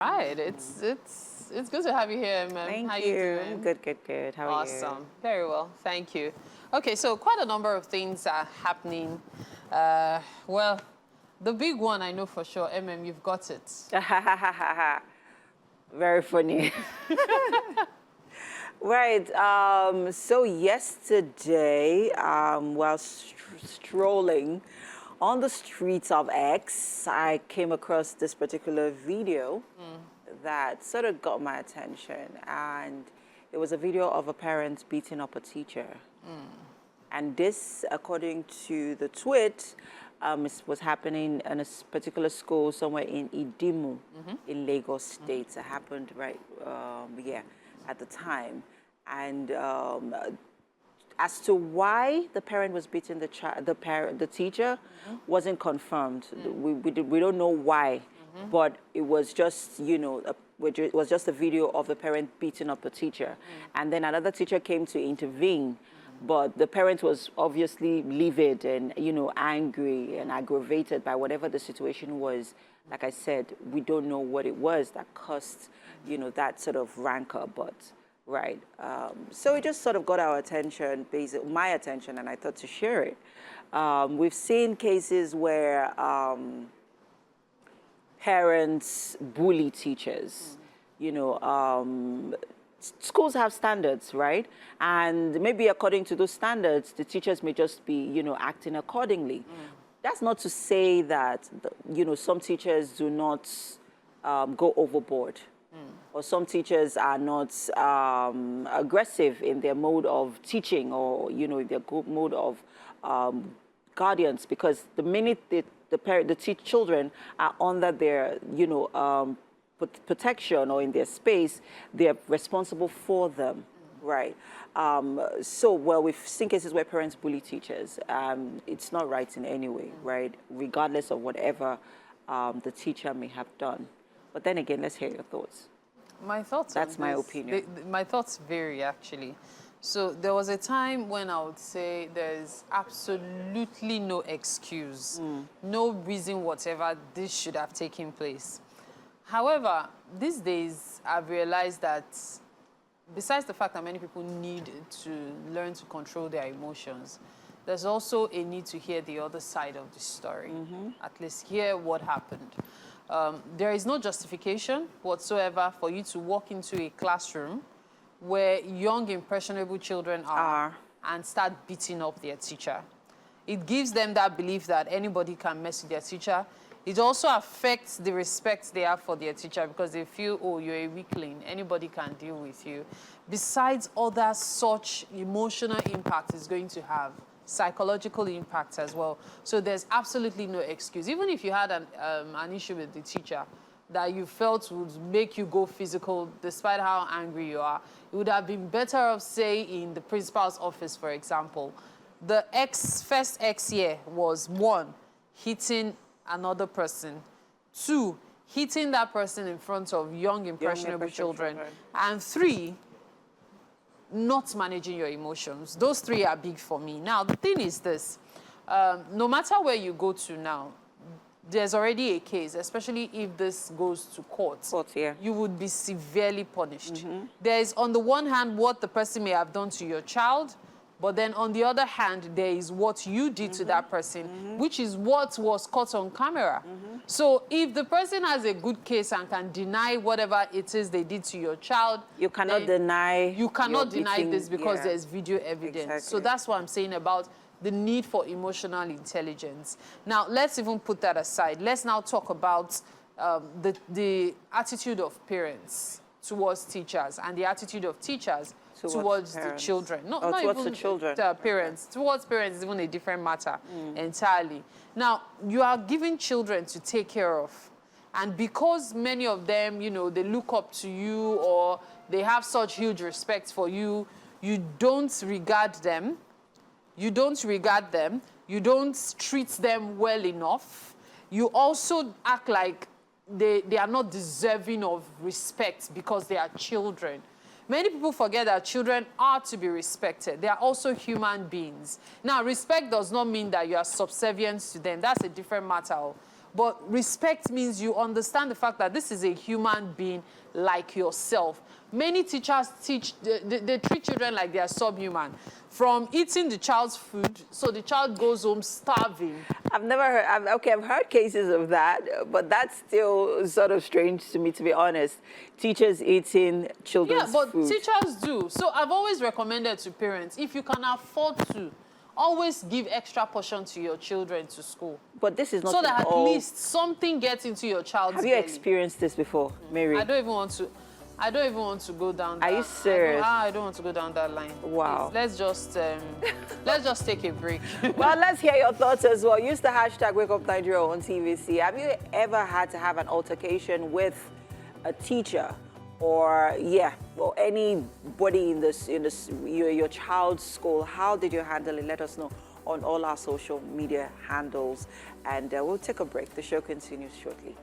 Right. It's good to have you here, ma'am. Thank How you. you doing? Good. How are you? Awesome. Very well. Thank you. Okay, so quite a number of things are happening. Well, the big one I know for sure, you've got it. Very funny. Right. So yesterday, while strolling on the streets of X, I came across this particular video that sort of got my attention, and it was a video of a parent beating up a teacher. And this, according to the tweet, was happening in a particular school somewhere in Idimu, in Lagos State. It happened at the time. And as to why the parent was beating the teacher wasn't confirmed. We don't know why, but it was just, it was just a video of the parent beating up the teacher. And then another teacher came to intervene. But the parent was obviously livid and, angry and aggravated by whatever the situation was. Like I said, we don't know what it was that caused, that sort of rancor, but, right. So it just sort of got our attention, my attention, and I thought to share it. We've seen cases where parents bully teachers, schools have standards, right? And maybe according to those standards, the teachers may just be, acting accordingly. That's not to say that, some teachers do not go overboard. Or some teachers are not aggressive in their mode of teaching or, in their mode of guardians. Because the minute the children are under their, protection or in their space, they're responsible for them, right? We've seen cases where parents bully teachers. It's not right in any way, right? Regardless of whatever the teacher may have done. But then again, let's hear your thoughts. My thoughts. That's my opinion. My thoughts vary, actually. So there was a time when I would say there's absolutely no excuse, no reason whatever this should have taken place. However, these days, I've realized that besides the fact that many people need to learn to control their emotions, there's also a need to hear the other side of the story, at least hear what happened. There is no justification whatsoever for you to walk into a classroom where young, impressionable children are and start beating up their teacher. It gives them that belief that anybody can mess with their teacher. It also affects the respect they have for their teacher because they feel, oh, you're a weakling, anybody can deal with you. Besides other such emotional impact it's going to have, psychological impact as well. So there's absolutely no excuse. Even if you had an issue with the teacher that you felt would make you go physical, despite how angry you are, it would have been better off, say, in the principal's office, for example. The first X year was 1, hitting another person, 2, hitting that person in front of young, impressionable children, and 3, not managing your emotions. Those 3 are big for me. Now, the thing is this, no matter where you go to now, there's already a case, especially if this goes to court. You would be severely punished. There is, on the one hand, what the person may have done to your child, but then on the other hand, there is what you did to that person, which is what was caught on camera. So if the person has a good case and can deny whatever it is they did to your child, you cannot deny. You cannot deny this because there's video evidence. Exactly. So that's what I'm saying about the need for emotional intelligence. Now, let's even put that aside. Let's now talk about the attitude of parents towards teachers and the attitude of teachers towards the children. Not towards even the children. Parents. Towards parents is even a different matter entirely. Now, you are giving children to take care of. And because many of them, they look up to you or they have such huge respect for you, you don't regard them. You don't treat them well enough. You also act like they are not deserving of respect because they are children. Many people forget that children are to be respected. They are also human beings. Now, respect does not mean that you are subservient to them. That's a different matter. But respect means you understand the fact that this is a human being like yourself. Many teachers they treat children like they are subhuman. From eating the child's food, so the child goes home starving. I've never heard, I've heard cases of that, but that's still sort of strange to me, to be honest. Teachers eating children's food. Yeah, but teachers do. So I've always recommended to parents, if you can afford to, always give extra portion to your children to school. But this is not so that at all... least something gets into your child's Have you belly. experienced this before, Mary? I don't even want to go down that. Are you serious? I don't want to go down that line. Wow. Please, let's just take a break. Well, let's hear your thoughts as well. Use the hashtag #WakeUpNigeria on TVC. Have you ever had to have an altercation with a teacher or anybody in your child's school? How did you handle it? Let us know on all our social media handles. And we'll take a break. The show continues shortly.